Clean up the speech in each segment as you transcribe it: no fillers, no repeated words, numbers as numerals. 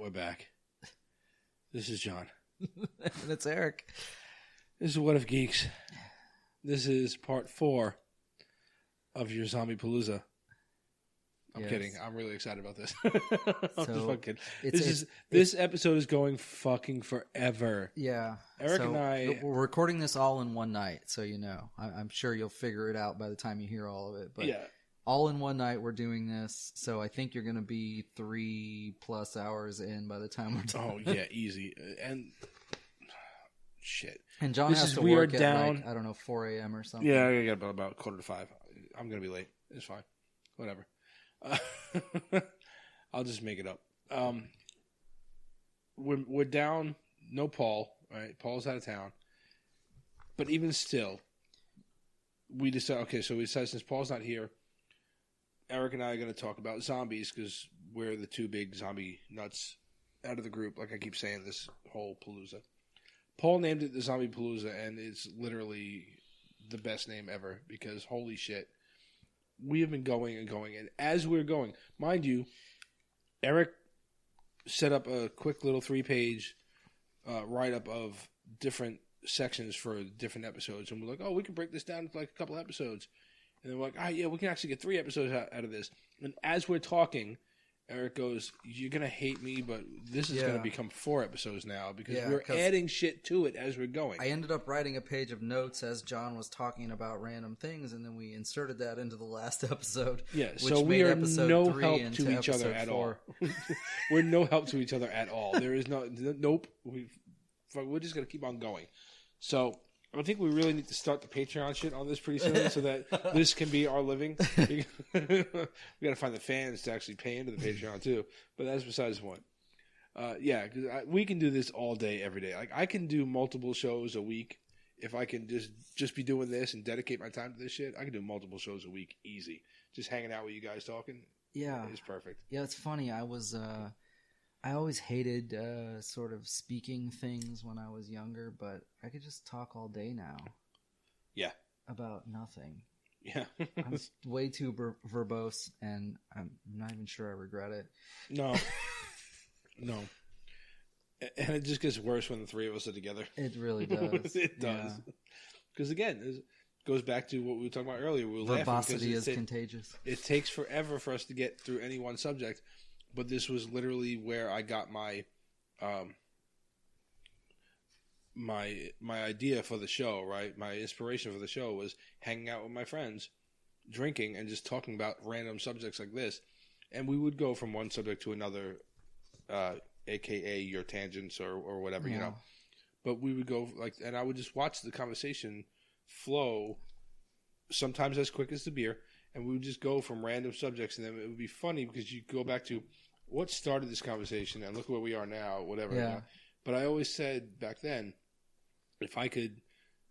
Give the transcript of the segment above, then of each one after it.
we're back. This is John. And it's Eric. This is What If Geeks. This is part 4 of your Zombie-Palooza. I'm kidding. I'm really excited about this. I'm just fucking kidding. This episode is going fucking forever. Yeah. Eric and I... We're recording this all in one night, so you know. I'm sure you'll figure it out by the time you hear all of it. But yeah. All in one night we're doing this, so I think you're going to be 3+ hours in by the time we're done. Oh, yeah, easy. And... Shit. And John has to work at, like, I don't know, 4 a.m. or something. Yeah, I got about 4:45. I'm going to be late. It's fine. Whatever. I'll just make it up. We're down. No Paul. Right, Paul's out of town. But even still, we decide. Okay, so we decided since Paul's not here, Eric and I are going to talk about zombies because we're the two big zombie nuts out of the group. Like I keep saying, this whole Palooza. Paul named it the Zombie-Palooza, and it's literally the best name ever because holy shit. We have been going and going, and as we're going, mind you, Eric set up a quick little 3-page write-up of different sections for different episodes, and we're like, oh, we can break this down into like a couple episodes. And then we're like, yeah, we can actually get 3 episodes out of this. And as we're talking, Eric goes, you're going to hate me, but this is going to become 4 episodes now because we're adding shit to it as we're going. I ended up writing a page of notes as John was talking about random things, and then we inserted that into the last episode. Yeah, so we are no help to each other at all. We're no help to each other at all. There is nope. We're just going to keep on going. So I think we really need to start the Patreon shit on this pretty soon so that this can be our living. We got to find the fans to actually pay into the Patreon too. But that's besides the point. Yeah, because we can do this all day, every day. Like I can do multiple shows a week if I can just be doing this and dedicate my time to this shit. I can do multiple shows a week, easy. Just hanging out with you guys talking. Yeah, is perfect. Yeah, it's funny. I always hated sort of speaking things when I was younger, but I could just talk all day now. Yeah. About nothing. Yeah. I'm way too verbose, and I'm not even sure I regret it. No. No. And it just gets worse when the 3 of us are together. It really does. It does. Because, again, it goes back to what we were talking about earlier. We were Verbosity is contagious. It takes forever for us to get through any one subject. But this was literally where I got my my idea for the show, right? My inspiration for the show was hanging out with my friends, drinking, and just talking about random subjects like this. And we would go from one subject to another, a.k.a. your tangents or whatever, you know. But we would go, and I would just watch the conversation flow, sometimes as quick as the beer, and we would just go from random subjects, and then it would be funny because you go back to what started this conversation and look where we are now, whatever. Yeah. But I always said back then, if I could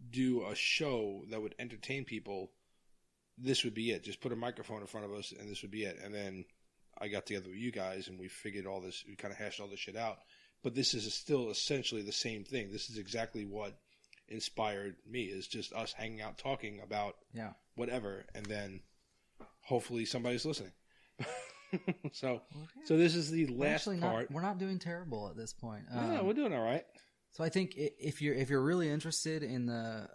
do a show that would entertain people, this would be it. Just put a microphone in front of us and this would be it. And then I got together with you guys and we figured all this, we kind of hashed all this shit out. But this is still essentially the same thing. This is exactly what inspired me, is just us hanging out talking about whatever. And then hopefully somebody's listening. So this is the last part. We're not doing terrible at this point. Yeah, we're doing all right. So I think if you're really interested in the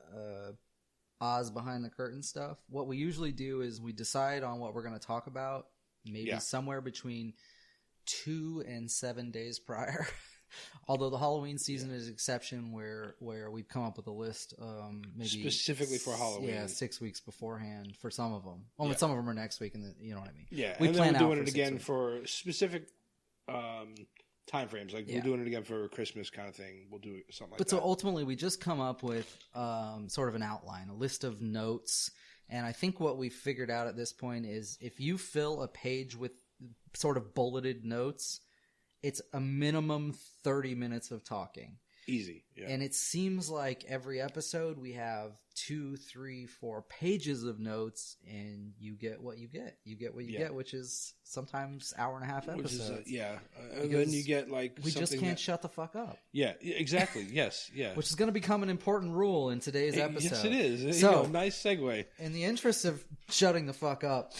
Oz behind the curtain stuff, what we usually do is we decide on what we're going to talk about, maybe somewhere between 2 and 7 days prior. Although the Halloween season is an exception where we've come up with a list maybe specifically for Halloween. Yeah, 6 weeks beforehand for some of them. Well, some of them are next week, and you know what I mean. Yeah, and then we're doing it again for specific time frames. Like we're doing it again for a Christmas kind of thing. We'll do something like that. But so ultimately, we just come up with sort of an outline, a list of notes. And I think what we've figured out at this point is if you fill a page with sort of bulleted notes, it's a minimum 30 minutes of talking. Easy. Yeah. And it seems like every episode we have 2, 3, 4 pages of notes, and you get what you get. You get what you get, which is sometimes hour and a half episodes. Which is, and then you get like we just can't shut the fuck up. Yeah, exactly. Yes, yeah. Which is going to become an important rule in today's episode. Yes, it is. So, nice segue. In the interest of shutting the fuck up,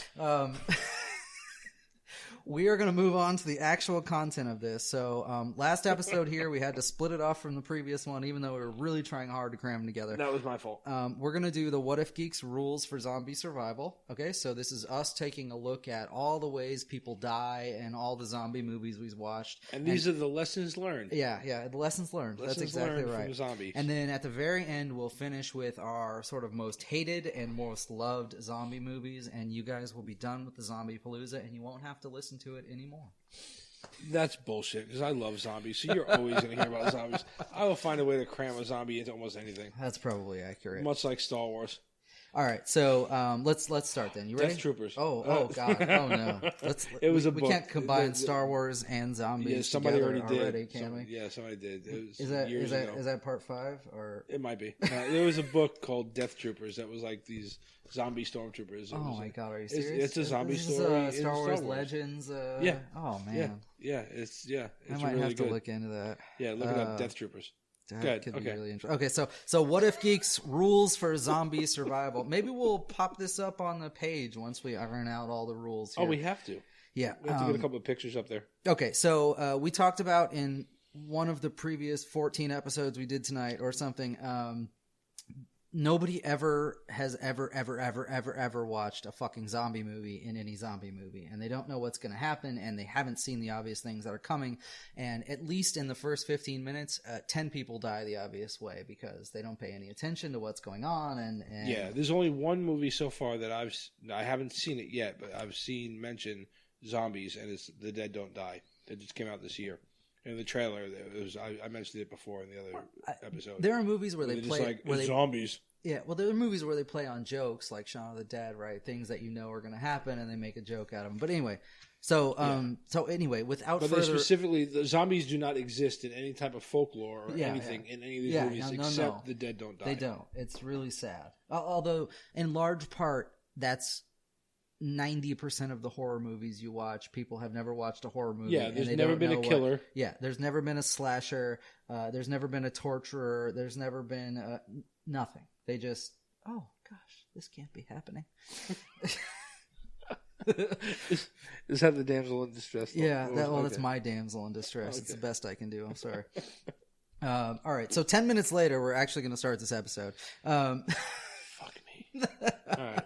We are going to move on to the actual content of this. So, last episode here, we had to split it off from the previous one, even though we were really trying hard to cram them together. That was my fault. We're going to do the What If Geeks rules for zombie survival. Okay, so this is us taking a look at all the ways people die and all the zombie movies we've watched. And these are the lessons learned. Yeah, the lessons learned. That's exactly right. From zombies. And then at the very end, we'll finish with our sort of most hated and most loved zombie movies, and you guys will be done with the Zombie-Palooza, and you won't have to listen to it anymore. That's bullshit, because I love zombies, so you're always going to hear about zombies. I will find a way to cram a zombie into almost anything. That's probably accurate. Much like Star Wars. All right, so let's start then. You ready? Death Troopers. Oh God! Oh no! It was we can't combine Star Wars and zombies. Yeah, somebody already did. Can we? Yeah, somebody did. It was is that years ago. Is that part 5 or? It might be. There was a book called Death Troopers that was like these zombie stormtroopers. Oh my God! Are you serious? It's a zombie this story. Is Star Wars Legends. Yeah. Oh man. Yeah. It's I might really have to good. look into that. Yeah, look it up. Death Troopers. That could be really interesting. Okay, so What If Geeks rules for zombie survival? Maybe we'll pop this up on the page once we iron out all the rules here. Oh, we have to. Yeah. We have to get a couple of pictures up there. Okay, so we talked about in one of the previous 14 episodes we did tonight or something, nobody has ever watched a fucking zombie movie in any zombie movie, and they don't know what's going to happen, and they haven't seen the obvious things that are coming. And at least in the first 15 minutes, 10 people die the obvious way because they don't pay any attention to what's going on. And yeah, there's only one movie so far that I haven't seen it yet, but I've seen mention zombies, and it's The Dead Don't Die. It just came out this year. In the trailer, I mentioned it before in the other episode. There are movies where they play zombies. Yeah, well, there are movies where they play on jokes, like Shaun of the Dead, right? Things that you know are going to happen, and they make a joke out of them. But anyway, so anyway, without further, specifically, the zombies do not exist in any type of folklore or anything in any of these movies except The Dead Don't Die. They don't. It's really sad. Although, in large part, that's 90% of the horror movies you watch. People have never watched a horror movie. Yeah, there's never been a killer. There's never been a slasher. There's never been a torturer. There's never been nothing. They just, oh gosh, this can't be happening. Is that the damsel in distress? Yeah, that's my damsel in distress. Okay. It's the best I can do. I'm sorry. All right, so 10 minutes later, we're actually going to start this episode. Fuck me. All right.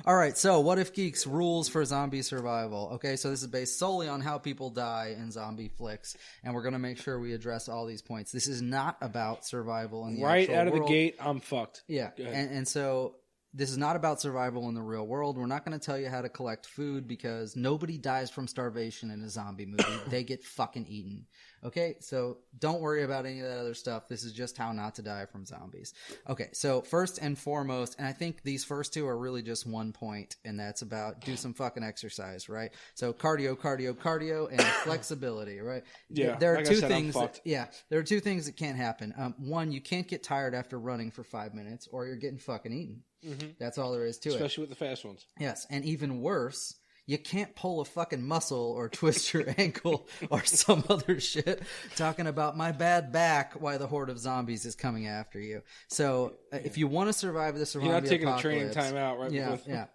All right, so What If Geeks rules for zombie survival. Okay, so this is based solely on how people die in zombie flicks, and we're going to make sure we address all these points. This is not about survival in the actual out of world. The gate, I'm fucked. Yeah, and so this is not about survival in the real world. We're not going to tell you how to collect food because nobody dies from starvation in a zombie movie. They get fucking eaten. Okay, so don't worry about any of that other stuff. This is just how not to die from zombies. Okay, so first and foremost, and I think these first two are really just one point, and that's about do some fucking exercise, right? So cardio, and flexibility, right? Yeah, there are like two I said, things. There are two things that can't happen. One, you can't get tired after running for 5 minutes, or you're getting fucking eaten. Mm-hmm. That's all there is to Especially with the fast ones. Yes, and even worse, you can't pull a fucking muscle or twist your ankle or some other shit talking about my bad back while the horde of zombies is coming after you. So if you want to survive the zombie apocalypse... You're not taking a training time out, right? Yeah.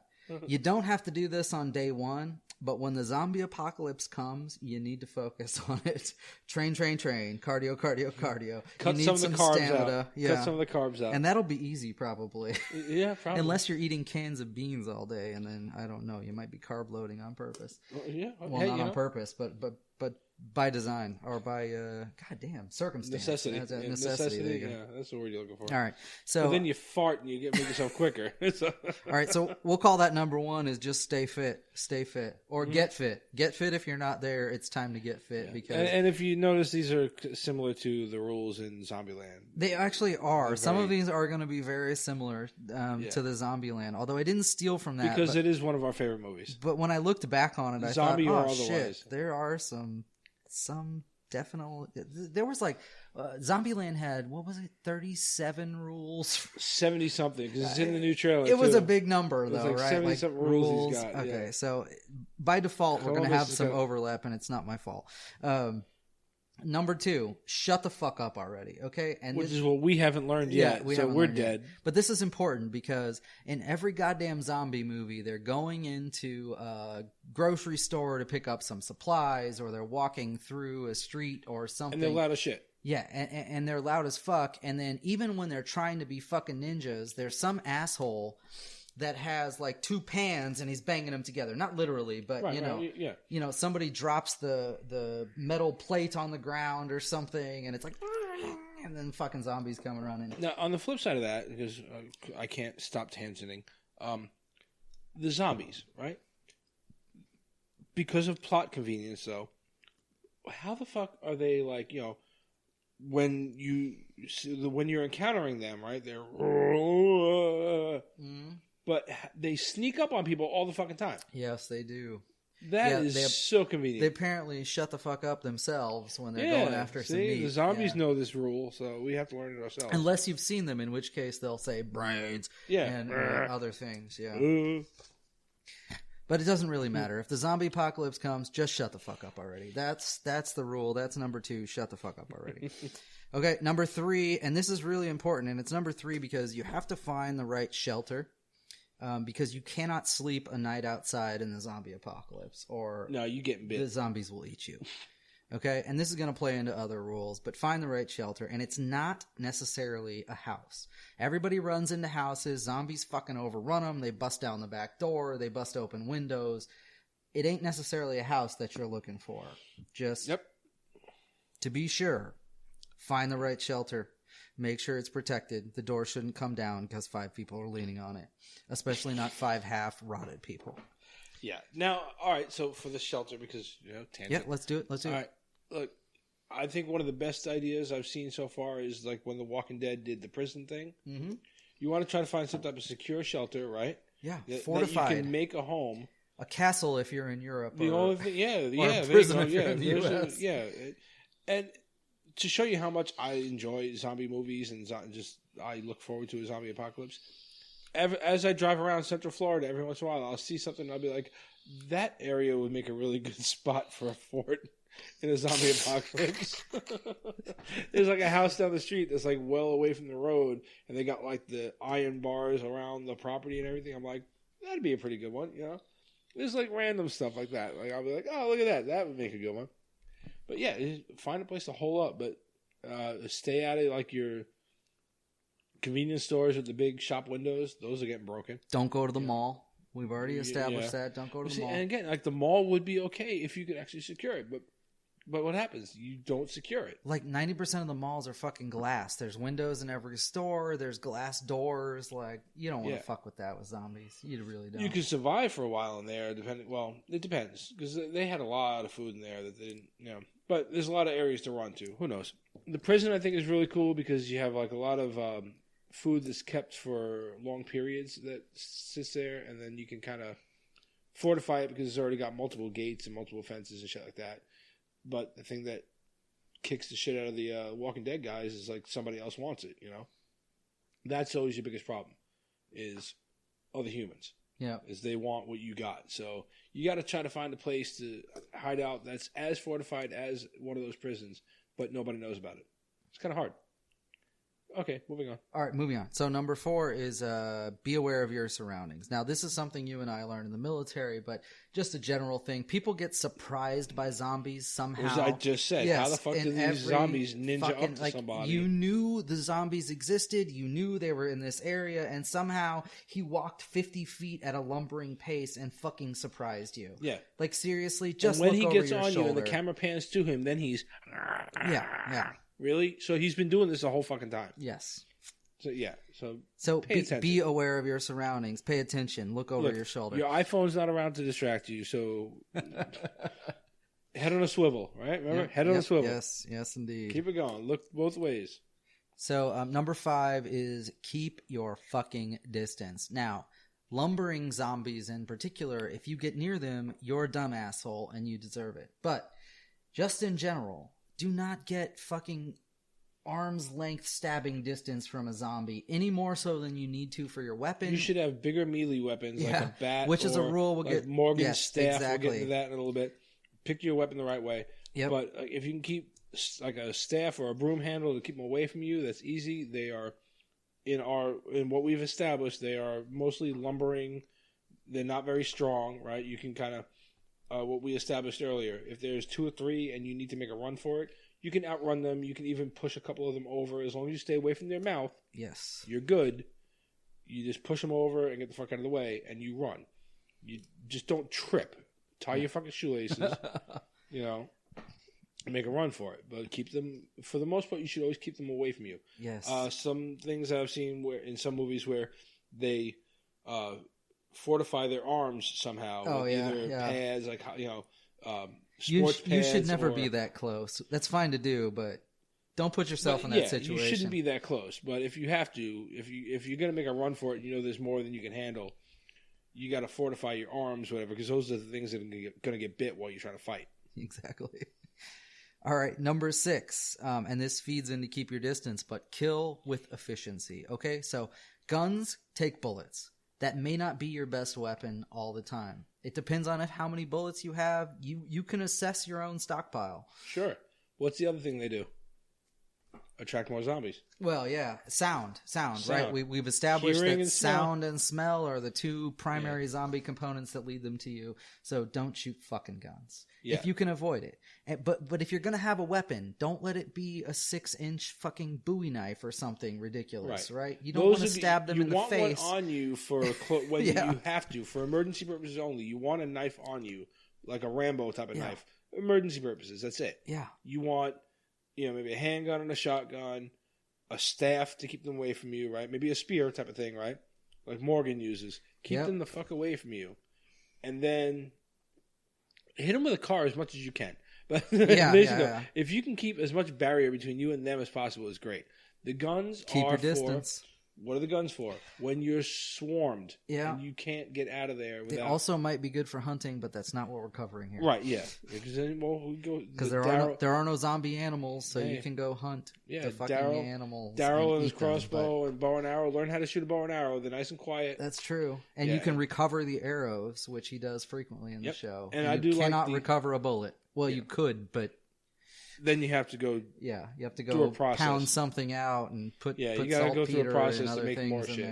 You don't have to do this on day one, but when the zombie apocalypse comes, you need to focus on it. Train. Cardio. Cut some of the carbs out. Yeah. Cut some of the carbs out. And that'll be easy, probably. Yeah, probably. Unless you're eating cans of beans all day, and then, I don't know, you might be carb loading on purpose. Well, not on purpose, but by design or by goddamn circumstance. Necessity. Necessity. There you go. Yeah, that's the word you're looking for. All right. So then you fart and you make yourself quicker. All right. So we'll call that number one is just stay fit, or get fit. Get fit if you're not there. It's time to get fit because. And if you notice, these are similar to the rules in Zombieland. They actually are. Some of these are going to be very similar to the Zombieland. Although I didn't steal from that because it is one of our favorite movies. But when I looked back on it, I Zombie thought, or shit, otherwise. there are some definite. There was like Zombieland had, what was it, 37 rules, 70 something because it's in the new trailer. It was a big number though, like right? 70 something rules. He's got, okay, so by default we're going to have some overlap, and it's not my fault. Number 2, shut the fuck up already, okay? And which is what we haven't learned yet, so we're dead. Yet. But this is important because in every goddamn zombie movie, they're going into a grocery store to pick up some supplies, or they're walking through a street or something. And they're loud as shit. Yeah, and they're loud as fuck. And then even when they're trying to be fucking ninjas, there's some asshole that has like 2 pans and he's banging them together. Not literally, but you know, somebody drops the metal plate on the ground or something, and it's like, and then fucking zombies come running. Now, on the flip side of that, because I can't stop tangenting, the zombies, right? Because of plot convenience, though, how the fuck are they like, you know, when you're encountering them, right? They're but they sneak up on people all the fucking time. Yes, they do. That is so convenient. They apparently shut the fuck up themselves when they're going after some meat. The zombies know this rule, so we have to learn it ourselves. Unless you've seen them, in which case they'll say brains and other things. Yeah. But it doesn't really matter. If the zombie apocalypse comes, just shut the fuck up already. That's the rule. That's number 2. Shut the fuck up already. Okay, number 3, and this is really important, and it's number 3 because you have to find the right shelter. Because you cannot sleep a night outside in the zombie apocalypse, or you get bit. The zombies will eat you. Okay, and this is going to play into other rules, but find the right shelter, and it's not necessarily a house. Everybody runs into houses. Zombies fucking overrun them. They bust down the back door. They bust open windows. It ain't necessarily a house that you're looking for. Just to be sure, find the right shelter. Make sure it's protected. The door shouldn't come down because 5 people are leaning on it. Especially not 5 half-rotted people. Yeah. Now, all right, so for the shelter, because, tangent. Yeah, let's do it. All right. Look, I think one of the best ideas I've seen so far is like when The Walking Dead did the prison thing. Mm-hmm. You want to try to find some type of secure shelter, right? Yeah, fortified. That you can make a home. A castle if you're in Europe. The only thing, or a prison if you're in the US. And to show you how much I enjoy zombie movies and just I look forward to a zombie apocalypse, as I drive around Central Florida, every once in a while I'll see something and I'll be like, that area would make a really good spot for a fort in a zombie apocalypse. There's like a house down the street that's like well away from the road, and they got like the iron bars around the property and everything. I'm like, that'd be a pretty good one, There's like random stuff like that. Like I'll be like, oh, look at that. That would make a good one. But yeah, find a place to hole up, but stay out of like your convenience stores with the big shop windows. Those are getting broken. Don't go to the mall. We've already established that. Don't go to the mall. And again, like the mall would be okay if you could actually secure it, but what happens? You don't secure it. Like 90% of the malls are fucking glass. There's windows in every store. There's glass doors. Like you don't want to fuck with that with zombies. You really don't. You could survive for a while in there, depending. Well, it depends because they had a lot of food in there that they didn't. But there's a lot of areas to run to. Who knows? The prison I think is really cool because you have like a lot of food that's kept for long periods that sits there, and then you can kind of fortify it because it's already got multiple gates and multiple fences and shit like that. But the thing that kicks the shit out of the Walking Dead guys is like somebody else wants it, That's always your biggest problem is other humans. Yeah. Is they want what you got. So you got to try to find a place to hide out that's as fortified as one of those prisons, but nobody knows about it. It's kind of hard. Okay, moving on. All right, moving on. So number 4 is be aware of your surroundings. Now, this is something you and I learned in the military, but just a general thing. People get surprised by zombies somehow. As I just said, how the fuck did these zombies ninja up to somebody? You knew the zombies existed. You knew they were in this area, and somehow he walked 50 feet at a lumbering pace and fucking surprised you. Yeah. Like, seriously, just look over your shoulder. When he gets on you and the camera pans to him, then he's... Yeah. Really? So he's been doing this the whole fucking time? Yes. So be aware of your surroundings. Pay attention. Look over your shoulder. Your iPhone's not around to distract you, so head on a swivel, right? Remember? Head on a swivel. Yes, indeed. Keep it going. Look both ways. So number 5 is keep your fucking distance. Now, lumbering zombies in particular, if you get near them, you're a dumb asshole and you deserve it. But just in general... do not get fucking arm's length stabbing distance from a zombie any more so than you need to for your weapon. You should have bigger melee weapons like a bat, which is a rule. We'll like get Morgan's staff. Exactly. We'll get into that in a little bit. Pick your weapon the right way. Yep. But if you can keep like a staff or a broom handle to keep them away from you, that's easy. They are in what we've established. They are mostly lumbering. They're not very strong, right? You can kind of what we established earlier. If there's 2 or 3 and you need to make a run for it, you can outrun them. You can even push a couple of them over as long as you stay away from their mouth. Yes, you're good. You just push them over and get the fuck out of the way, and you run. You just don't trip. Tie your fucking shoelaces, and make a run for it. But keep them, for the most part, you should always keep them away from you. Yes. Some things I've seen where in some movies where they fortify their arms somehow. Oh, with either pads, like You sports pads. should never be that close. That's fine to do, but don't put yourself in that situation. You shouldn't be that close. But if you have to, if you're going to make a run for it, there's more than you can handle. You got to fortify your arms, whatever, because those are the things that are going to get bit while you're trying to fight. Exactly. All right, number 6, and this feeds into keep your distance, but kill with efficiency. Okay, so guns take bullets. That may not be your best weapon all the time. It depends on how many bullets you have. You can assess your own stockpile. Sure. What's the other thing they do? Attract more zombies. Well, yeah. Sound. Right? We've established Hearing that and smell. sound and smell are the 2 primary zombie components that lead them to you. So don't shoot fucking guns. Yeah. If you can avoid it. But if you're going to have a weapon, don't let it be a 6-inch fucking Bowie knife or something ridiculous, right? You don't want to stab them in the face. You want one on you for when you have to. For emergency purposes only. You want a knife on you, like a Rambo type of knife. Emergency purposes, that's it. Yeah. You want... maybe a handgun and a shotgun, a staff to keep them away from you, right? Maybe a spear type of thing, right? Like Morgan uses. Keep them the fuck away from you. And then hit them with a car as much as you can. But if you can keep as much barrier between you and them as possible, is great. The guns keep your distance. What are the guns for? When you're swarmed and you can't get out of there. They also might be good for hunting, but that's not what we're covering here. Right, yeah. Because there are no zombie animals, so you can go hunt the fucking animals. Daryl and his crossbow and bow and arrow. Learn how to shoot a bow and arrow. They're nice and quiet. That's true. And you can recover the arrows, which he does frequently in the show. And you cannot recover a bullet. Well, you could, but... Then you have to go. Yeah, you have to go pound something out and put you got to go through a process to make more shit.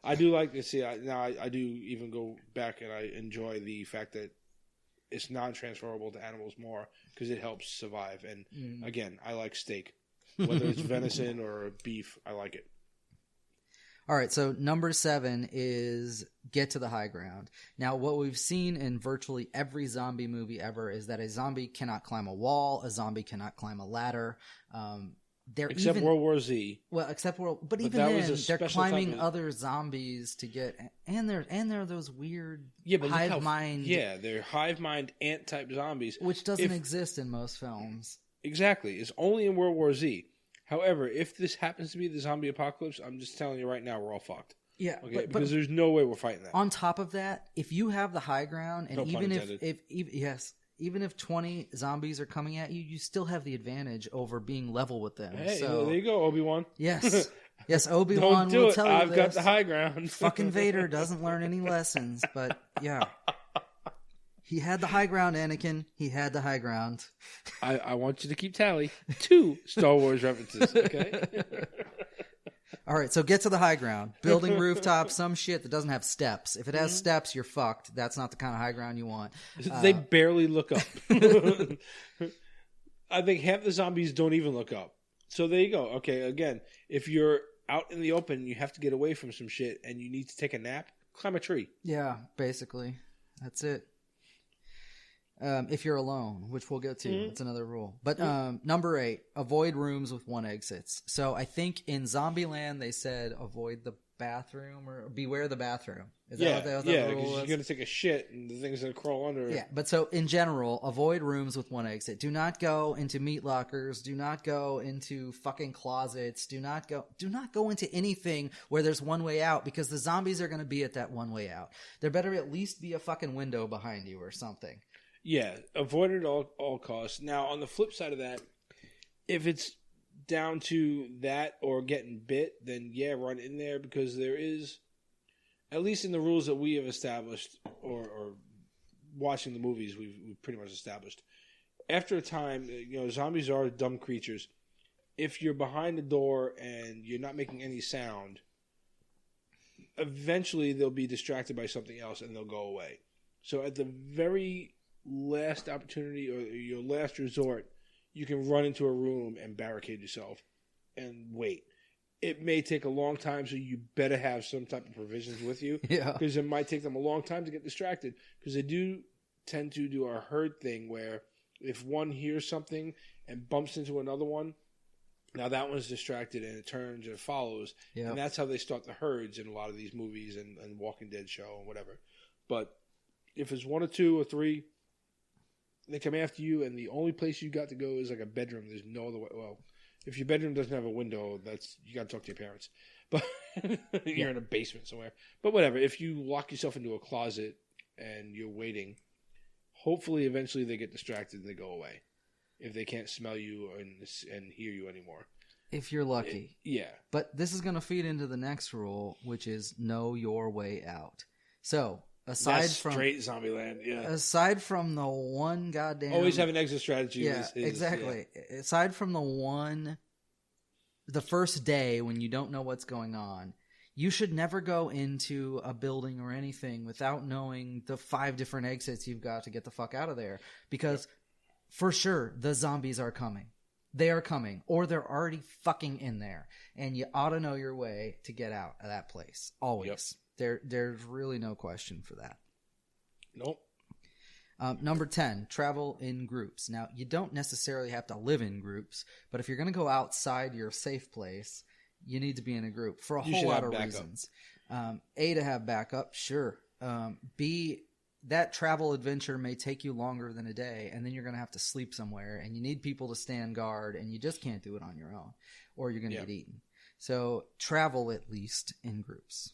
I do like to see. I do even go back and I enjoy the fact that it's non-transferable to animals more because it helps survive. And again, I like steak, whether it's venison or beef. I like it. All right, so number 7 is get to the high ground. Now, what we've seen in virtually every zombie movie ever is that a zombie cannot climb a wall, a zombie cannot climb a ladder. Except World War Z. Well, but even then, they're climbing other zombies to get, and they're those weird hive mind. Yeah, they're hive mind ant type zombies, which doesn't exist in most films. Exactly, it's only in World War Z. However, if this happens to be the zombie apocalypse, I'm just telling you right now, we're all fucked. Yeah, okay, because there's no way we're fighting that. On top of that, if you have the high ground, and even if 20 zombies are coming at you, you still have the advantage over being level with them. Hey, so, there you go, Obi-Wan. Yes, Obi-Wan will tell you I've got the high ground. Fucking Vader doesn't learn any lessons, but yeah. He had the high ground, Anakin. He had the high ground. I want you to keep tally. 2 Star Wars references, okay? All right, so get to the high ground. Building rooftops, some shit that doesn't have steps. If it has steps, you're fucked. That's not the kind of high ground you want. They barely look up. I think half the zombies don't even look up. So there you go. Okay, again, if you're out in the open, you have to get away from some shit, and you need to take a nap, climb a tree. Yeah, basically. That's it. If you're alone, which we'll get to, that's another rule. But number 8, avoid rooms with 1 exits. So I think in Zombieland they said avoid the bathroom or beware the bathroom. Is that what the rule was? Because you're going to take a shit and the thing's going to crawl under. Yeah, but so in general, avoid rooms with 1 exit. Do not go into meat lockers. Do not go into fucking closets. Do not go into anything where there's one way out because the zombies are going to be at that one way out. There better at least be a fucking window behind you or something. Yeah, avoid it at all costs. Now, on the flip side of that, if it's down to that or getting bit, then run in there because there is, at least in the rules that we have established or watching the movies we've pretty much established, after a time, zombies are dumb creatures. If you're behind the door and you're not making any sound, eventually they'll be distracted by something else and they'll go away. So at the very last opportunity or your last resort, you can run into a room and barricade yourself and wait. It may take a long time, so you better have some type of provisions with you. Yeah. Because it might take them a long time to get distracted. Because they do tend to do a herd thing where if one hears something and bumps into another one, now that one's distracted and it turns and follows. Yep. And that's how they start the herds in a lot of these movies and Walking Dead show and whatever. But if it's one or two or three, they come after you and the only place you got to go is like a bedroom. There's no other way. Well, if your bedroom doesn't have a window, you got to talk to your parents. But you're in a basement somewhere. But whatever. If you lock yourself into a closet and you're waiting, hopefully eventually they get distracted and they go away. If they can't smell you and hear you anymore. If you're lucky. Yeah. But this is going to feed into the next rule, which is know your way out. So, That's straight Zombieland, yeah. Aside from the one goddamn... Always have an exit strategy. Yeah, exactly. Yeah. Aside from the first day when you don't know what's going on, you should never go into a building or anything without knowing the 5 different exits you've got to get the fuck out of there. Because... for sure, the zombies are coming. They are coming. Or they're already fucking in there. And you ought to know your way to get out of that place. Always. Yep. There's really no question for that. Nope. Number 10, travel in groups. Now, you don't necessarily have to live in groups, but if you're going to go outside your safe place, you need to be in a group for a whole lot of reasons. A, to have backup, sure. B, that travel adventure may take you longer than a day, and then you're going to have to sleep somewhere, and you need people to stand guard, and you just can't do it on your own, or you're going to get eaten. So travel at least in groups.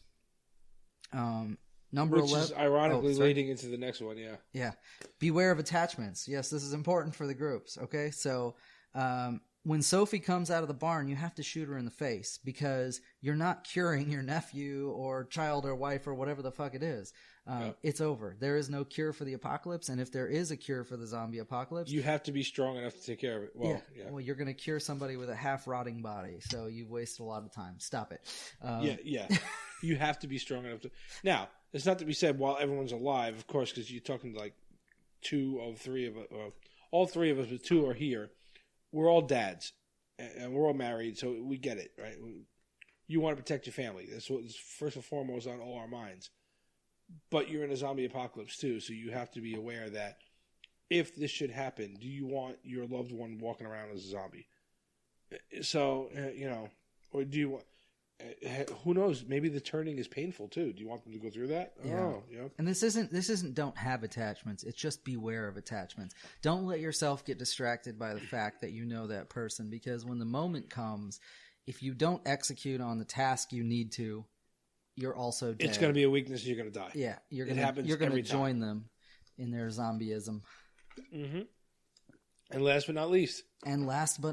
Number 11, which is ironically leading into the next one, yeah. Yeah. Beware of attachments. Yes, this is important for the groups, okay? So when Sophie comes out of the barn, you have to shoot her in the face because you're not curing your nephew or child or wife or whatever the fuck it is. It's over. There is no cure for the apocalypse, and if there is a cure for the zombie apocalypse... you have to be strong enough to take care of it. Well, Well, you're going to cure somebody with a half-rotting body, so you've wasted a lot of time. Stop it. Yeah. You have to be strong enough to... Now, it's not to be said while everyone's alive, of course, because you're talking like all three of us, but 2 are here. We're all dads, and we're all married, so we get it, right? You want to protect your family. That's what's first and foremost on all our minds. But you're in a zombie apocalypse, too, so you have to be aware that if this should happen, do you want your loved one walking around as a zombie? So, or do you want... who knows? Maybe the turning is painful, too. Do you want them to go through that? Yeah. Oh, yeah. And this isn't don't have attachments. It's just beware of attachments. Don't let yourself get distracted by the fact that you know that person, because when the moment comes, if you don't execute on the task you need to, you're also dead. It's going to be a weakness and you're going to die. Yeah. You're going to join them in their zombieism. Mm-hmm. And last but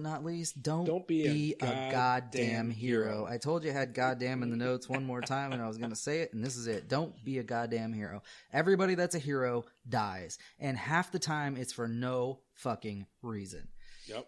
not least, don't be a goddamn hero. I told you I had goddamn in the notes one more time, and I was going to say it, and this is it. Don't be a goddamn hero. Everybody that's a hero dies, and half the time it's for no fucking reason. Yep.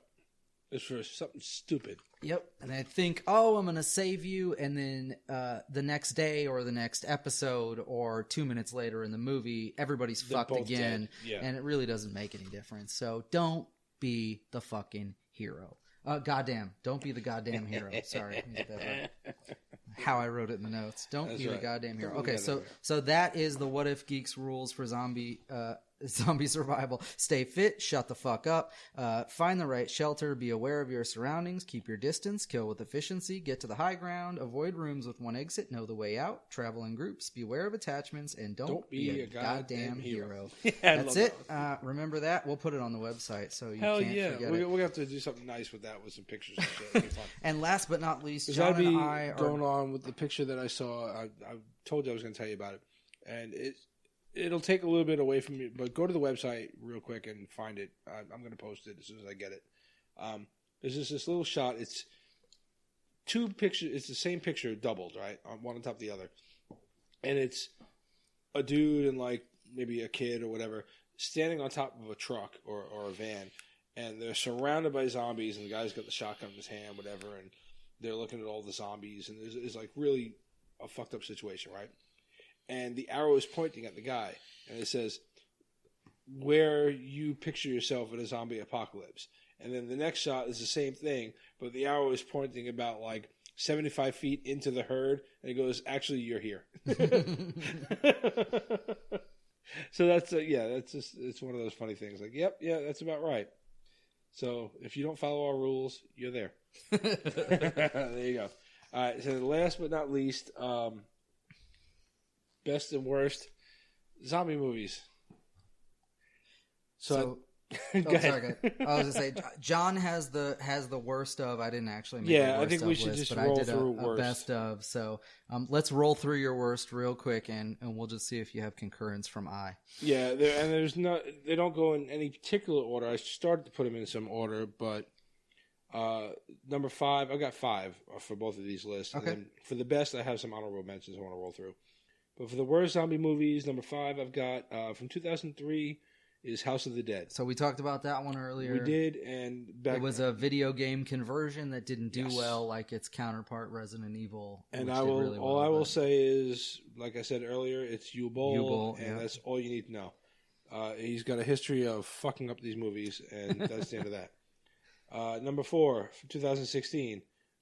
It's for something stupid. Yep. And I think, I'm going to save you, and then the next day or the next episode or 2 minutes later in the movie, everybody's fucked again, and it really doesn't make any difference. So don't be the fucking hero. Goddamn. Don't be the goddamn hero. Sorry. Let me get that right. How I wrote it in the notes. Don't be the goddamn hero. Okay, so that is the What If Geeks rules for zombie survival. Stay fit, shut the fuck up, find the right shelter, be aware of your surroundings, keep your distance, kill with efficiency, get to the high ground, avoid rooms with one exit, know the way out, travel in groups, beware of attachments, and don't be a goddamn hero. That's it. Remember that. We'll put it on the website so you can't forget it. We'll have to do something nice with that, with some pictures and shit. It'll be fun. And last but not least, John and I are going on with the picture that I saw. I told you I was going to tell you about it, and it'll take a little bit away from you, but go to the website real quick and find it. I'm going to post it as soon as I get it. There's just this little shot. It's 2 pictures. It's the same picture doubled, right? One on top of the other. And it's a dude and like maybe a kid or whatever standing on top of a truck or a van, and they're surrounded by zombies, and the guy's got the shotgun in his hand, whatever, and they're looking at all the zombies, and it's like really a fucked up situation, right? And the arrow is pointing at the guy, and it says, where you picture yourself in a zombie apocalypse. And then the next shot is the same thing, but the arrow is pointing about like 75 feet into the herd, and it goes, actually, you're here. So that's it's one of those funny things. Like, yep, yeah, that's about right. So if you don't follow our rules, you're there. There you go. All right, so last but not least, best and worst zombie movies. So go ahead. Sorry, I was gonna say John has the worst of. I didn't actually make yeah, a worst I think of we should list, just but roll I did through a worst. best of. So let's roll through your worst real quick, and we'll just see if you have concurrence from I. Yeah, there's no, they don't go in any particular order. I started to put them in some order, but number 5, I got 5 for both of these lists. Okay. And then for the best, I have some honorable mentions I want to roll through. But for the worst zombie movies, number 5, I've got from 2003 is House of the Dead. So we talked about that one earlier. We did, and it was a video game conversion that didn't do well like its counterpart Resident Evil. And which I will, did really all well, I will say is, like I said earlier, it's U-Bowl, U-Bowl, and yeah. that's all you need to know. He's got a history of fucking up these movies, and that's the end of that. Number 4, from 2016,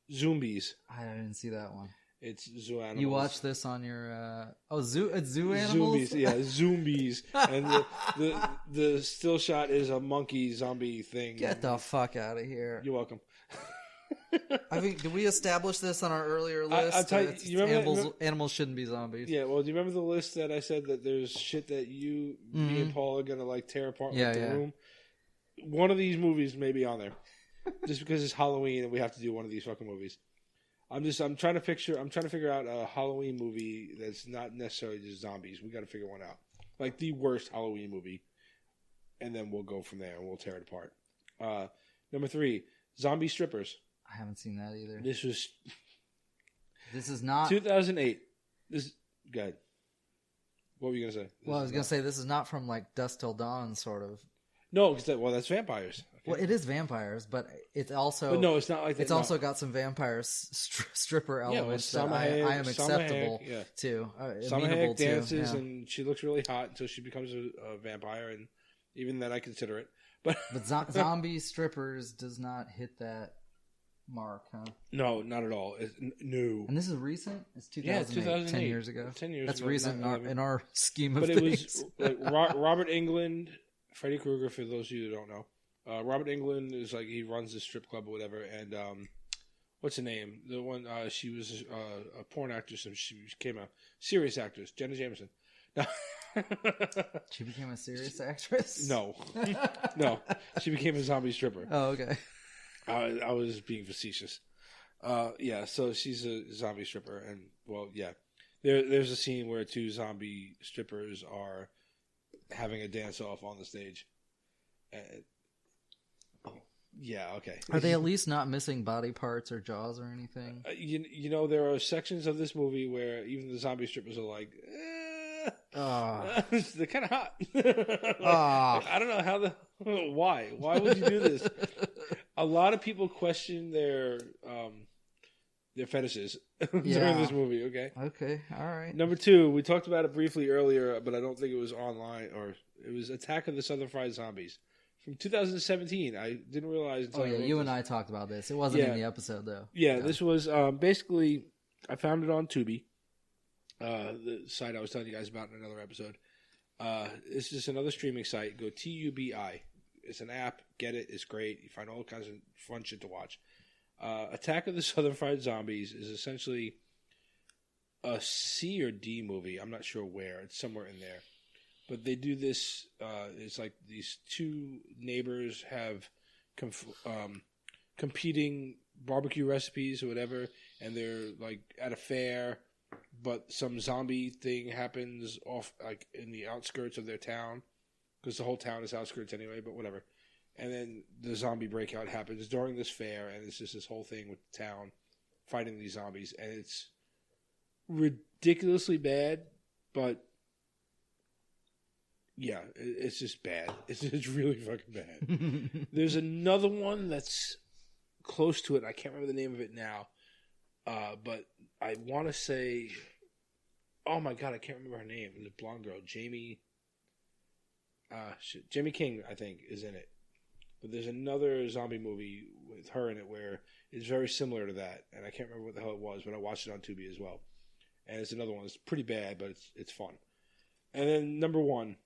Zombies. I didn't see that one. It's zoo animals. You watched this on your zoo animals? Zombies, yeah, zombies. And the still shot is a monkey zombie thing. Get the fuck out of here. You're welcome. I think, did we establish this on our earlier list? I'll tell you, you remember animals shouldn't be zombies. Yeah, well, do you remember the list that I said that there's shit that me and Paul are going to like tear apart the room? One of these movies may be on there. Just because it's Halloween and we have to do one of these fucking movies. I'm trying to figure out a Halloween movie that's not necessarily just zombies. We got to figure one out. Like the worst Halloween movie. And then we'll go from there and we'll tear it apart. Number 3, Zombie Strippers. I haven't seen that either. This is not 2008. Go ahead. What were you going to say? I was going to say this is not from like Dusk Till Dawn sort of. No, because that's vampires. Okay. Well, it is vampires, but it's also. But no, it's not like that. It's also got some vampire stripper elements that I am Salma acceptable Hayek, to. Salma Hayek dances to, and she looks really hot until she becomes a vampire, and even then I consider it. But zombie strippers does not hit that mark, huh? No, not at all. No. And this is recent? It's 2008, 10 years ago. 10 years That's ago. recent in our scheme of things. But it was like Robert Englund, Freddy Krueger, for those of you who don't know. Robert Englund is like, he runs a strip club or whatever, and what's her name? The one, she was a porn actress, and she became a serious actress, Jenna Jameson. No. She became a serious actress? No. No. She became a zombie stripper. Oh, okay. I was being facetious. Yeah, so she's a zombie stripper, and, well, yeah. There's a scene where 2 zombie strippers are having a dance-off on the stage. Yeah, okay. Are they at least not missing body parts or jaws or anything? You know, there are sections of this movie where even the zombie strippers are like, they're kind of hot. I don't know why. Why would you do this? A lot of people question their fetishes during this movie. Okay, all right. Number 2, we talked about it briefly earlier, but I don't think it was online, or it was Attack of the Southern Fried Zombies from 2017. I didn't realize. You and I talked about this. It wasn't in the episode though. Yeah, this was basically, I found it on Tubi, the site I was telling you guys about in another episode. It's just another streaming site. Go TUBI. It's an app. Get it. It's great. You find all kinds of fun shit to watch. Attack of the Southern Fried Zombies is essentially a C or D movie. I'm not sure where. It's somewhere in there. But they do this. It's like these 2 neighbors have competing barbecue recipes or whatever, and they're like at a fair, but some zombie thing happens off like in the outskirts of their town, because the whole town is outskirts anyway. But whatever. And then the zombie breakout happens during this fair, and it's just this whole thing with the town fighting these zombies, and it's ridiculously bad, but Yeah, it's just bad. It's really fucking bad. There's another one that's close to it. I can't remember the name of it now. But I want to say, oh my God, I can't remember her name. The blonde girl, Jamie. Jamie King, I think, is in it. But there's another zombie movie with her in it where it's very similar to that, and I can't remember what the hell it was, but I watched it on Tubi as well. And it's another one. It's pretty bad, but it's fun. And then number one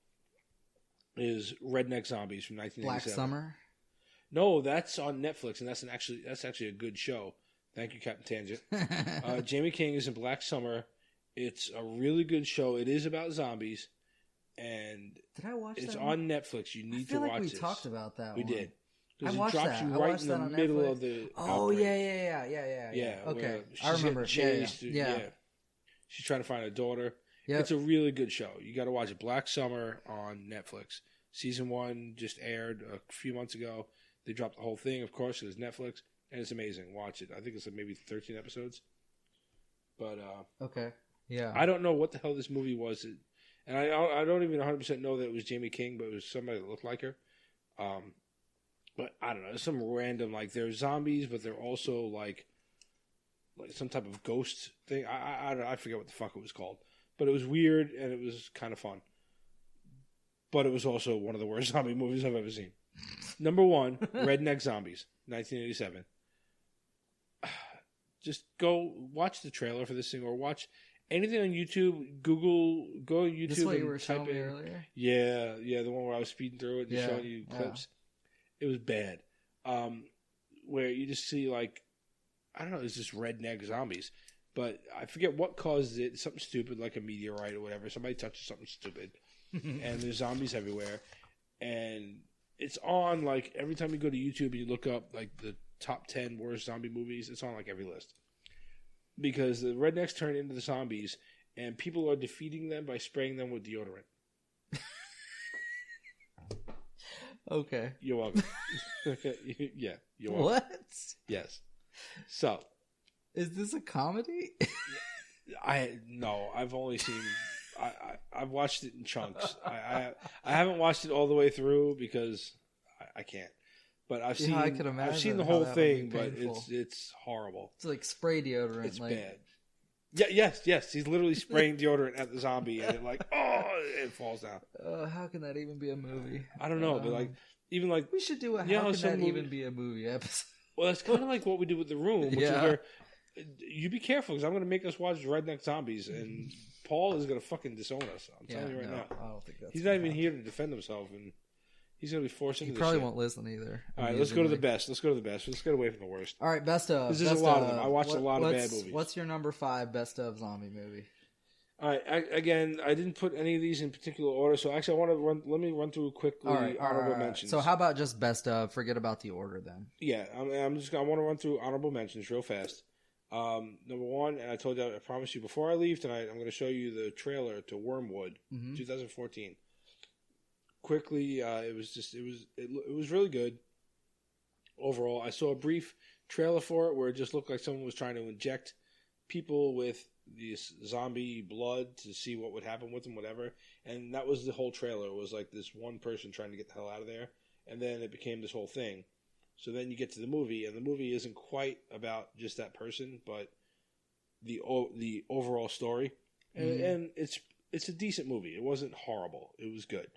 is Redneck Zombies from 1987. Black Summer? No, that's on Netflix, and that's actually a good show. Thank you, Captain Tangent. Jamie King is in Black Summer. It's a really good show. It is about zombies, and did I watch it's that on Netflix. You need to watch it. I feel like we talked about that. We did. Because it drops you right in the middle of the outbreak. Yeah. Okay, I remember. Yeah. She's trying to find a daughter. Yep. It's a really good show. You got to watch it. Black Summer on Netflix. Season 1 just aired a few months ago. They dropped the whole thing, of course. It was Netflix, and it's amazing. Watch it. I think it's like maybe 13 episodes. But okay, yeah. I don't know what the hell this movie was, and I don't even 100% know that it was Jamie King, but it was somebody that looked like her. But I don't know. It's some random they're zombies, but they're also like some type of ghost thing. I forget what the fuck it was called. But it was weird, and it was kind of fun. But it was also one of the worst zombie movies I've ever seen. Number 1, Redneck Zombies, 1987. Just go watch the trailer for this thing, or watch anything on YouTube. Go on YouTube. This is what you were showing me earlier? Yeah, the one where I was speeding through it and showing you clips. Yeah. It was bad. Where you just see, I don't know, it's just redneck zombies. But I forget what caused it. Something stupid, like a meteorite or whatever. Somebody touches something stupid. And there's zombies everywhere. And it's on, every time you go to YouTube and you look up, the top 10 worst zombie movies, it's on, every list. Because the rednecks turn into the zombies, and people are defeating them by spraying them with deodorant. Okay. You're welcome. Yeah, you're welcome. What? Yes. So... Is this a comedy? No, I've only seen. I've watched it in chunks. I haven't watched it all the way through because I can't. But I've seen. I can imagine. I've seen the whole thing, but it's horrible. It's like spray deodorant. It's bad. Yeah. Yes. He's literally spraying deodorant at the zombie, and it falls down. How can that even be a movie? I don't know, but even we should do a how can that even be a movie episode. Well, that's kind of like what we do with The Room, which is where. You be careful, because I'm going to make us watch Redneck Zombies, and Paul is going to fucking disown us. I'm telling you right now. I don't think that's he's not even here to defend himself, and he's going to be forced into this. He probably won't listen either. All right, let's go to the best. Let's get away from the worst. All right, best of. Because there's a lot of them. I watched a lot of bad movies. What's your number 5 best of zombie movie? All right, I didn't put any of these in particular order, so actually let me run through quickly honorable mentions. So how about just best of? Forget about the order then. Yeah, I want to run through honorable mentions real fast. Number 1, and I told you, I promised you before I leave tonight, I'm going to show you the trailer to Wormwood, 2014. Quickly, it was really good. Overall, I saw a brief trailer for it where it just looked like someone was trying to inject people with this zombie blood to see what would happen with them, whatever. And that was the whole trailer. It was like this one person trying to get the hell out of there, and then it became this whole thing. So then you get to the movie, and the movie isn't quite about just that person, but the overall story. And it's a decent movie. It wasn't horrible. It was good.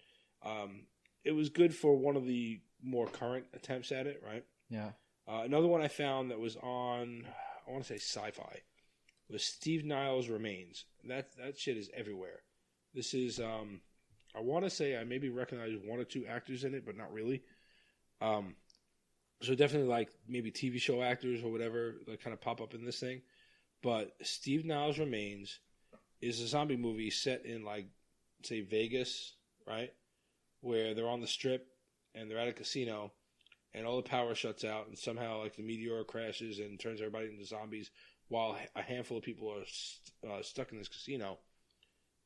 It was good for one of the more current attempts at it, right? Yeah. Another one I found that was on, I want to say Sci-Fi, was Steve Niles' Remains. That shit is everywhere. This is, I want to say I maybe recognize 1 or 2 actors in it, but not really. So definitely maybe TV show actors or whatever kind of pop up in this thing. But Steve Niles' Remains is a zombie movie set in say Vegas, right? Where they're on the strip and they're at a casino and all the power shuts out and somehow the meteor crashes and turns everybody into zombies while a handful of people are stuck in this casino.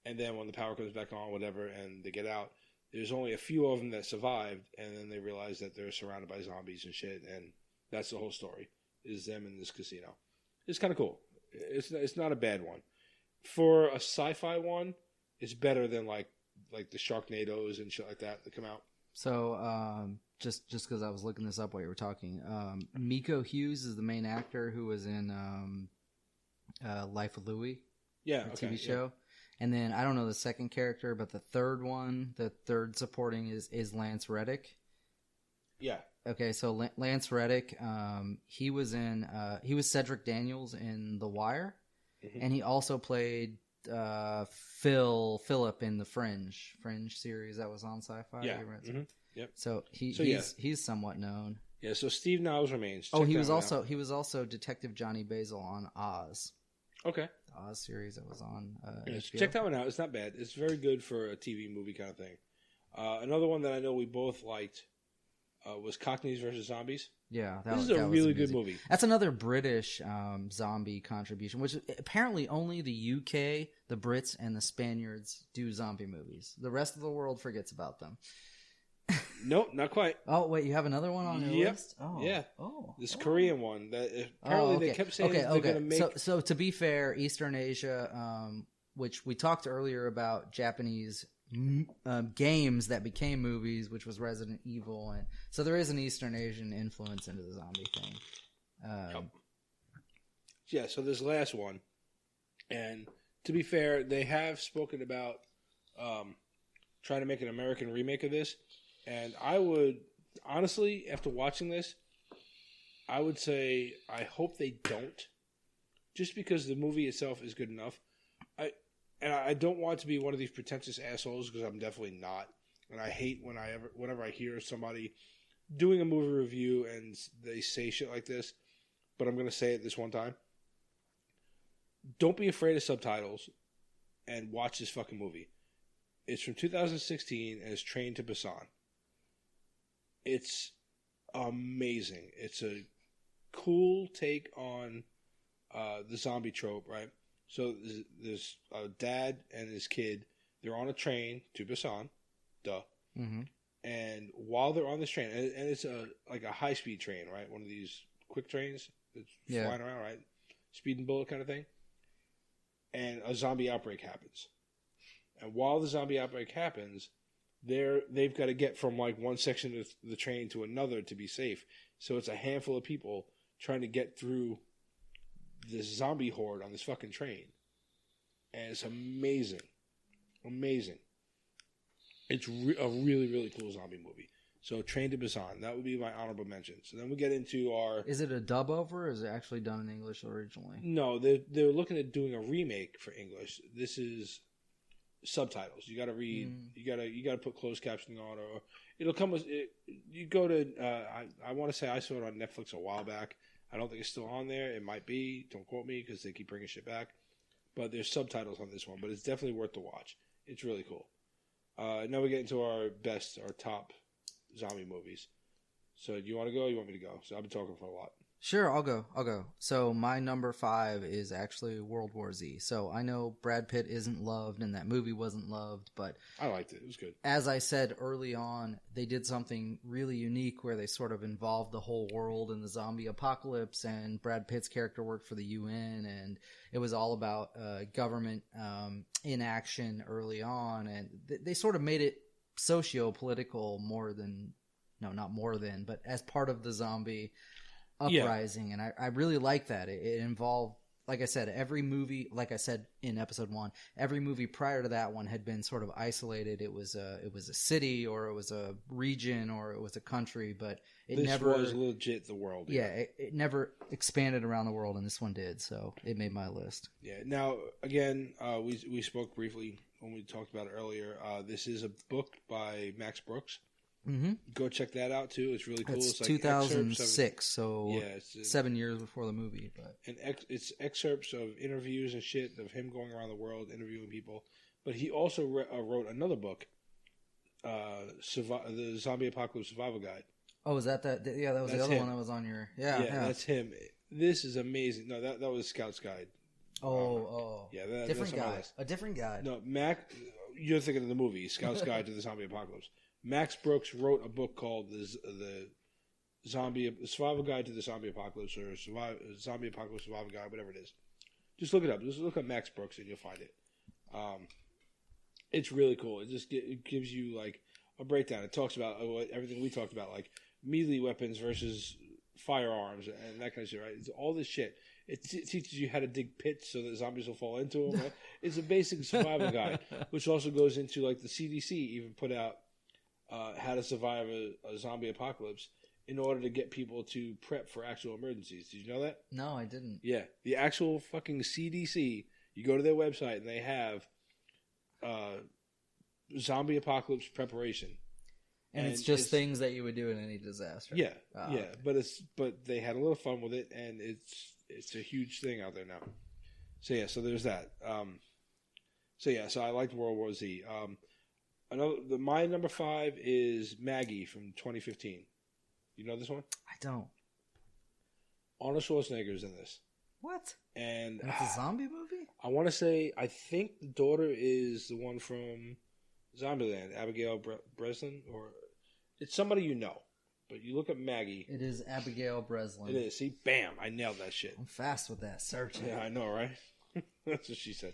And then when the power comes back on, whatever, and they get out, there's only a few of them that survived, and then they realize that they're surrounded by zombies and shit, and that's the whole story, is them in this casino. It's kind of cool. It's not a bad one. For a sci-fi one, it's better than, like the Sharknadoes and shit like that come out. So, just because I was looking this up while you were talking, Miko Hughes is the main actor who was in Life of Louie, TV show. And then I don't know the second character, but the third supporting is Lance Reddick. Yeah. Okay, so Lance Reddick, he was Cedric Daniels in The Wire, and he also played Philip in the Fringe series that was on Sci-Fi. Yeah. Yep. So he's somewhat known. Yeah. So Steve Niles remains. He was also Detective Johnny Basil on Oz. Okay. The Oz series that was on. Check that one out. It's not bad. It's very good for a TV movie kind of thing. Another one that I know we both liked was Cockneys versus Zombies. Yeah, this is a really good movie. That's another British zombie contribution, which apparently only the UK, the Brits, and the Spaniards do zombie movies. The rest of the world forgets about them. Nope, not quite. Oh, wait, you have another one on your list? Oh, yeah. This Korean one that apparently they kept saying they're going to make. So to be fair, Eastern Asia, which we talked earlier about Japanese games that became movies, which was Resident Evil, and so there is an Eastern Asian influence into the zombie thing. Yeah, so this last one, and to be fair, they have spoken about trying to make an American remake of this, and I would honestly, after watching this, I would say I hope they don't, just because the movie itself is good enough. I don't want to be one of these pretentious assholes, because I'm definitely not. And I hate whenever I hear somebody doing a movie review and they say shit like this. But I'm going to say it this one time. Don't be afraid of subtitles and watch this fucking movie. It's from 2016 and it's Train to Busan. It's amazing. It's a cool take on the zombie trope, right? So there's a dad and his kid. They're on a train to Busan. Duh. Mm-hmm. And while they're on this train, and it's like a high-speed train, right? One of these quick trains that's flying around, right? Speed and bullet kind of thing. And a zombie outbreak happens. And while the zombie outbreak happens, they've got to get from like one section of the train to another to be safe. So it's a handful of people trying to get through this zombie horde on this fucking train. And it's amazing. Amazing. It's a really, really cool zombie movie. So Train to Busan, that would be my honorable mention. So then we get into our... Is it a dub over, or is it actually done in English originally? No, they're looking at doing a remake for English. This is subtitles. You got to read. You got to put closed captioning on, or it'll come with. You go to. I want to say I saw it on Netflix a while back. I don't think it's still on there. It might be. Don't quote me, because they keep bringing shit back. But there's subtitles on this one. But it's definitely worth the watch. It's really cool. Now we get into our top zombie movies. So do you want to go or you want me to go? So I've been talking for a lot. Sure, I'll go. So my number 5 is actually World War Z. So I know Brad Pitt isn't loved and that movie wasn't loved, but... I liked it. It was good. As I said early on, they did something really unique where they sort of involved the whole world in the zombie apocalypse, and Brad Pitt's character worked for the UN, and it was all about government inaction early on, and they sort of made it socio-political not more than, but as part of the zombie uprising. And I really like that. It involved, like I said, every movie, like I said in episode 1, every movie prior to that one had been sort of isolated. It was a city, or it was a region, or it was a country, but this never was legit the world. Yeah, it never expanded around the world, and this one did, so it made my list. Yeah. Now, again, we spoke briefly when we talked about it earlier. This is a book by Max Brooks. Mm-hmm. Go check that out too. It's really cool. It's like 2006, so 7 years before the movie. But it's excerpts of interviews and shit of him going around the world interviewing people. But he also wrote another book, the Zombie Apocalypse Survival Guide. Oh, is that that? Yeah, that was the other one that was on your. Yeah, that's him. This is amazing. No, that was Scout's Guide. Yeah, different guy. A different guy. No, Mac. You're thinking of the movie Scout's Guide to the Zombie Apocalypse. Max Brooks wrote a book called the Survival Guide to the Zombie Apocalypse, or Zombie Apocalypse Survival Guide, whatever it is. Just look it up. Just look up Max Brooks and you'll find it. It's really cool. It gives you like a breakdown. It talks about everything we talked about, like melee weapons versus firearms and that kind of shit, right? It's all this shit. It teaches you how to dig pits so that zombies will fall into them. Right? It's a basic survival guide, which also goes into like the CDC even put out how to survive a zombie apocalypse in order to get people to prep for actual emergencies. Did you know that? No, I didn't. Yeah, the actual fucking CDC. You go to their website and they have zombie apocalypse preparation. And it's just things that you would do in any disaster. Yeah, yeah, okay. But they had a little fun with it, and it's a huge thing out there now. So yeah, so there's that. So I liked World War Z. My number 5 is Maggie from 2015. You know this one? I don't. Arnold Schwarzenegger's in this. What? And it's a zombie movie? I want to say, I think the daughter is the one from Zombieland, Abigail Breslin, or it's somebody you know. But you look at Maggie. It is Abigail Breslin. It is. See, bam, I nailed that shit. I'm fast with that searching. Yeah, I know, right? That's what she said.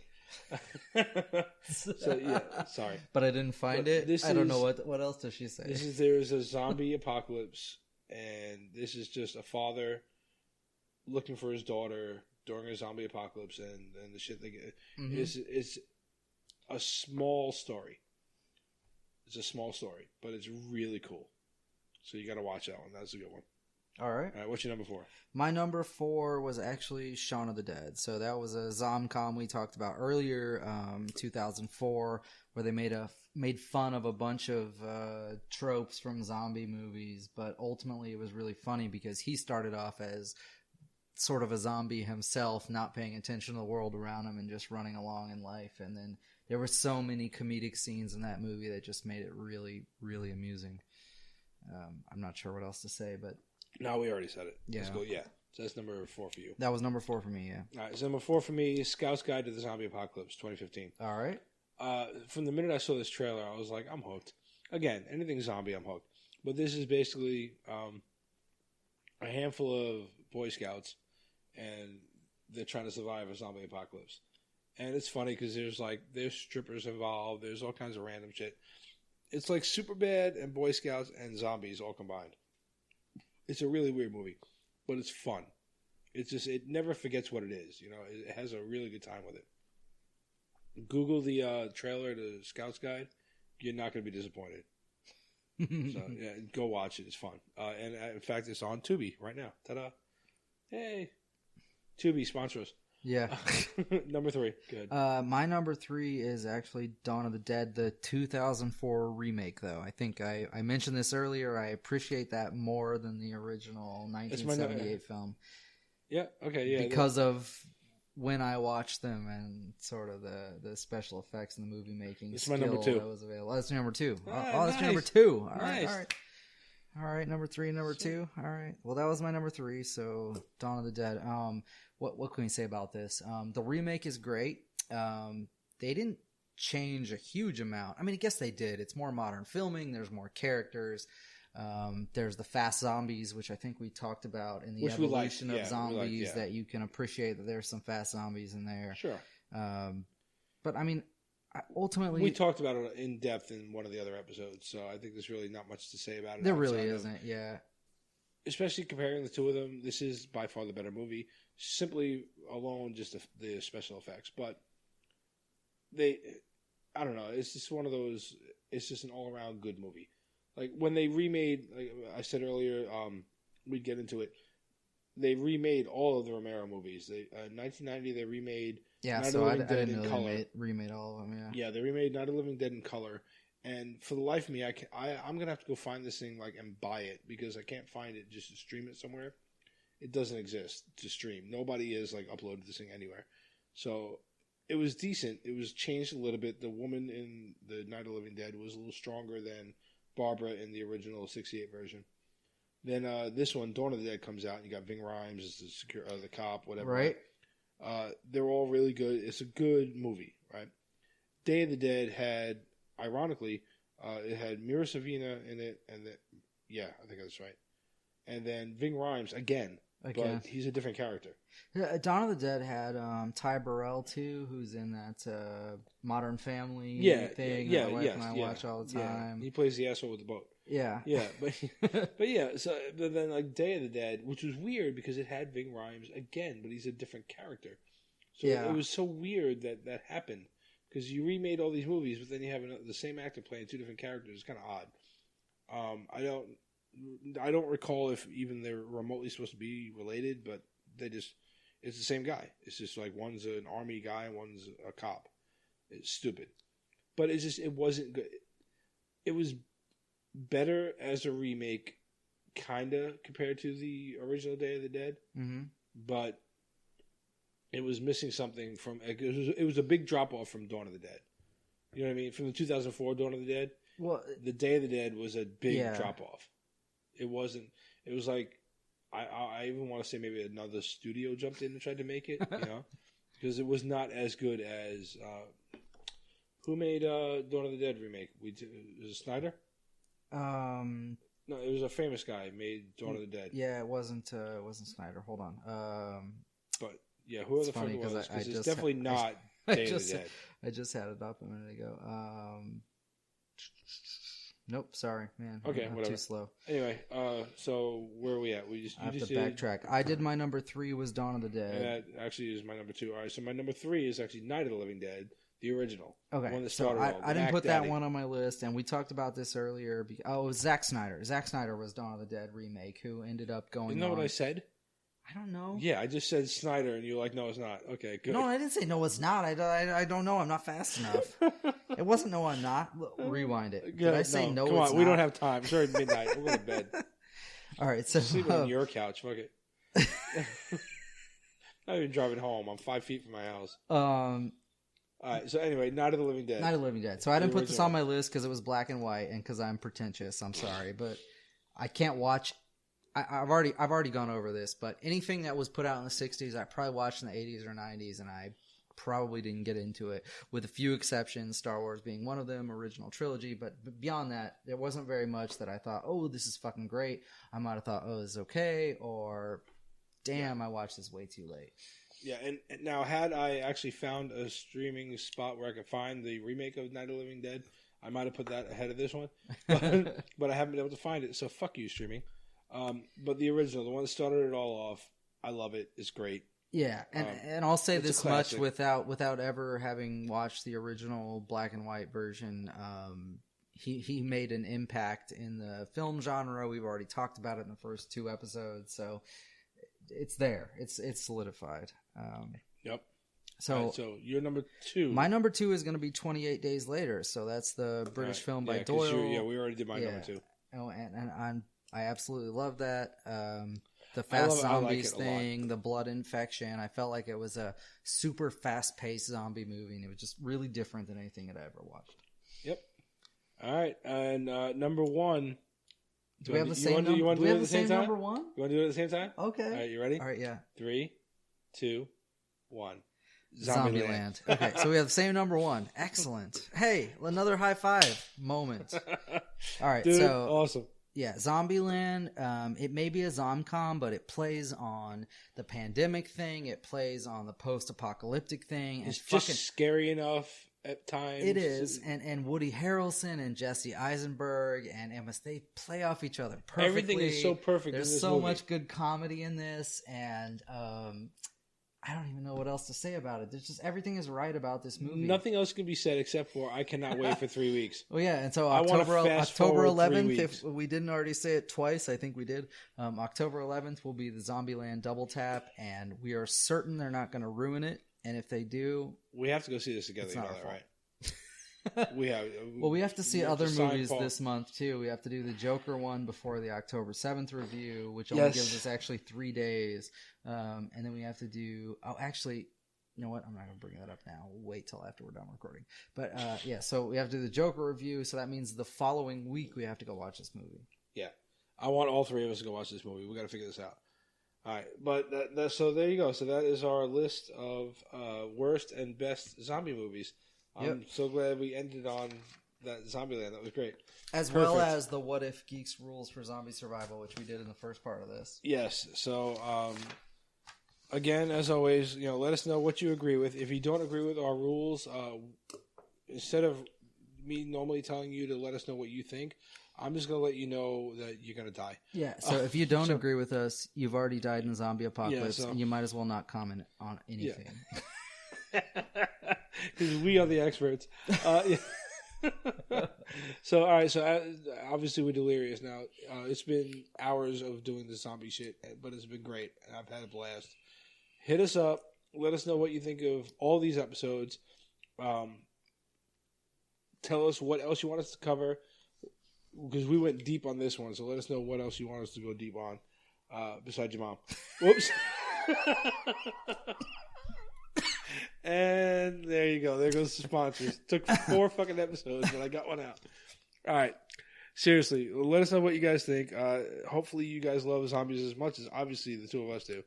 So yeah, sorry, but I didn't find it. I don't know what else does she say. There's a zombie apocalypse, and this is just a father looking for his daughter during a zombie apocalypse, and the shit they get. Mm-hmm. It's a small story. It's a small story, but it's really cool. So you got to watch that one. That's a good one. All right. What's your number 4? My number 4 was actually Shaun of the Dead. So that was a Zomcom we talked about earlier, 2004, where they made fun of a bunch of tropes from zombie movies. But ultimately, it was really funny because he started off as sort of a zombie himself, not paying attention to the world around him and just running along in life. And then there were so many comedic scenes in that movie that just made it really, really amusing. I'm not sure what else to say, but... No, we already said it. Yeah. Let's go. Yeah. So that's number 4 for you. That was number 4 for me, yeah. All right. So number 4 for me is Scout's Guide to the Zombie Apocalypse, 2015. All right. From the minute I saw this trailer, I was like, I'm hooked. Again, anything zombie, I'm hooked. But this is basically a handful of Boy Scouts, and they're trying to survive a zombie apocalypse. And it's funny because there's strippers involved. There's all kinds of random shit. It's like Superbad and Boy Scouts and zombies all combined. It's a really weird movie, but it's fun. It's just, it never forgets what it is. You know, it has a really good time with it. Google the trailer to Scout's Guide. You're not going to be disappointed. So yeah, go watch it. It's fun. And in fact, it's on Tubi right now. Ta-da! Hey, Tubi, sponsor us. Yeah. Number 3. Good. My number 3 is actually Dawn of the Dead, the 2004 remake, though. I think I mentioned this earlier. I appreciate that more than the original 1978 film. Yeah, okay, yeah. Because of when I watched them and sort of the special effects and the movie making. It's my number 2. That was available. That's number 2. That's nice. Your number 2. All nice. right. All right, number 3 and number 2. All right. Well, that was my number 3, so Dawn of the Dead. What can we say about this? The remake is great. They didn't change a huge amount. I mean, I guess they did. It's more modern filming. There's more characters. There's the fast zombies, which I think we talked about in the evolution of zombies, that you can appreciate that there's some fast zombies in there. Sure. But I mean, ultimately... We talked about it in depth in one of the other episodes, so I think there's really not much to say about it. There really isn't, yeah. Especially comparing the two of them, this is by far the better movie. Simply alone, just the special effects. But I don't know, it's just one of those, it's just an all-around good movie. Like, when they remade, like I said earlier, we'd get into it, they remade all of the Romero movies. They 1990, they remade Night of the Living Dead in color. They remade all of them, yeah. Yeah, they remade Night of the Living Dead in color. And for the life of me, I'm going to have to go find this thing and buy it because I can't find it just to stream it somewhere. It doesn't exist to stream. Nobody has uploaded this thing anywhere. So it was decent. It was changed a little bit. The woman in the Night of the Living Dead was a little stronger than Barbara in the original 68 version. Then this one, Dawn of the Dead, comes out, and you got Ving Rhames as the cop, whatever. Right. They're all really good. It's a good movie, right? Day of the Dead had, ironically, it had Mira Savina in it, and I think that's right. And then Ving Rhames again. Again. but he's a different character. Dawn of the Dead had Ty Burrell too, who's in that Modern Family thing. Yeah, my wife and I watch all the time. Yeah. He plays the asshole with the boat. Yeah, but yeah. So but then like Day of the Dead, which was weird because it had Ving Rhames again, but he's a different character. So it was so weird that happened because you remade all these movies, but then you have the same actor playing two different characters. It's kind of odd. I don't recall if even they're remotely supposed to be related, but it's the same guy. It's just like one's an army guy and one's a cop. It's stupid. But it wasn't good. It was better as a remake, kinda, compared to the original Day of the Dead. Mm-hmm. But it was missing something from... It was a big drop-off from Dawn of the Dead. You know what I mean? From the 2004 Dawn of the Dead. Well, the Day of the Dead was a big drop-off. It wasn't... It was like... I even want to say maybe another studio jumped in and tried to make it, you know? Because it was not as good as... who made Dawn of the Dead remake? Was it Snyder? No, it was a famous guy made Dawn of the Dead. Yeah, it wasn't Snyder. Hold on. But yeah, whoever the fuck it was, because it's definitely not Day of the Dead. I just had it up a minute ago. Nope, sorry, man. Okay, I'm whatever. too slow. Anyway, so where are we at? I have to backtrack. I did my number 3 was Dawn of the Dead. And that actually is my number 2. All right, so my number 3 is actually Night of the Living Dead, the original. Okay, one that started all. I didn't put that one on my list, and we talked about this earlier. It was Zack Snyder. Zack Snyder was Dawn of the Dead remake, who ended up going. Isn't that what I said? I don't know. Yeah, I just said Snyder, and you're like, no, it's not. Okay, good. No, I didn't say no, it's not. I don't know. I'm not fast enough. It wasn't no, I'm not. Rewind it. Did I say no, come it's on, not? We don't have time. It's already midnight. We'll go to bed. All right, so... Sleeping on your couch. Fuck it. Not even driving home. I'm 5 feet from my house. All right, so anyway, Night of the Living Dead. Night of the Living Dead. So I didn't put this on my list because it was black and white and because I'm pretentious. I'm sorry, but I can't watch... I've already gone over this, but anything that was put out in the 60s, I probably watched in the 80s or 90s, and I probably didn't get into it, with a few exceptions, Star Wars being one of them, original trilogy, but beyond that, there wasn't very much that I thought, oh, this is fucking great. I might have thought, oh, this is okay, or damn, I watched this way too late. Yeah, and now had I actually found a streaming spot where I could find the remake of Night of the Living Dead, I might have put that ahead of this one, but I haven't been able to find it, so fuck you, streaming. But the original, the one that started it all off, I love it. It's great. Yeah, and I'll say this much without ever having watched the original black and white version. He made an impact in the film genre. We've already talked about it in the first 2 episodes, so it's there. It's solidified. Yep. So, right, so your number 2. My number 2 is going to be 28 Days Later. So that's the British film by Doyle. We already did my number 2. Oh, and I absolutely love that. The fast zombies thing, the blood infection. I felt like it was a super fast-paced zombie movie, and it was just really different than anything that I ever watched. Yep. All right, and number 1. Do we have the same number? You want to do it at the same time? Number 1? You want to do it at the same time? Okay. All right, you ready? All right, yeah. 3, 2, 1. Zombieland. Okay, so we have the same number 1. Excellent. Hey, another high five moment. All right, dude, so awesome. Yeah, Zombieland, it may be a zomcom, but it plays on the pandemic thing. It plays on the post-apocalyptic thing. It's just scary enough at times. It is, and Woody Harrelson and Jesse Eisenberg and Emma, they play off each other perfectly. Everything is so perfect There's in this so movie. much good comedy in this, and I don't even know what else to say about it. There's just everything is right about this movie. Nothing else can be said except for I cannot wait for 3 weeks. Well, yeah, and so October 11th, if we didn't already say it twice, I think we did. October 11th will be the Zombieland double tap, and we are certain they're not going to ruin it. And if they do, we have to go see this together. You know that, right? We have to see other movies this month too. We have to do the Joker one before the October 7th review, which only gives us actually 3 days. And then we have to do. Oh, actually, you know what? I'm not going to bring that up now. We'll wait till after we're done recording. But yeah, so we have to do the Joker review. So that means the following week we have to go watch this movie. Yeah, I want all 3 of us to go watch this movie. We got to figure this out. All right, but so there you go. So that is our list of worst and best zombie movies. I'm so glad we ended on that Zombieland. That was great. As well as the What If Geeks rules for zombie survival, which we did in the first part of this. Yes. So, again, as always, let us know what you agree with. If you don't agree with our rules, instead of me normally telling you to let us know what you think, I'm just going to let you know that you're going to die. Yeah, so if you don't agree with us, you've already died in the zombie apocalypse, and you might as well not comment on anything. Because we are the experts. So, all right, so obviously we're delirious now. It's been hours of doing the zombie shit, but it's been great. I've had a blast. Hit us up. Let us know what you think of all these episodes. Tell us what else you want us to cover, because we went deep on this one, so let us know what else you want us to go deep on, besides your mom. Whoops. And there you go. There goes the sponsors. Took 4 fucking episodes, but I got one out. All right. Seriously, let us know what you guys think. Hopefully you guys love zombies as much as obviously the two of us do.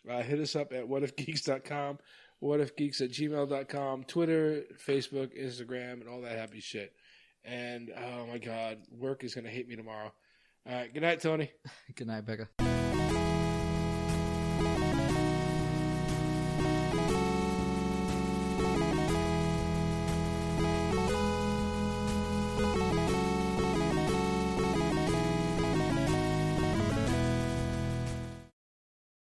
Hit us up at whatifgeeks.com, whatifgeeks@gmail.com, Twitter, Facebook, Instagram, and all that happy shit. And, oh my God, work is going to hate me tomorrow. All right. Good night, Tony. Good night, Becca.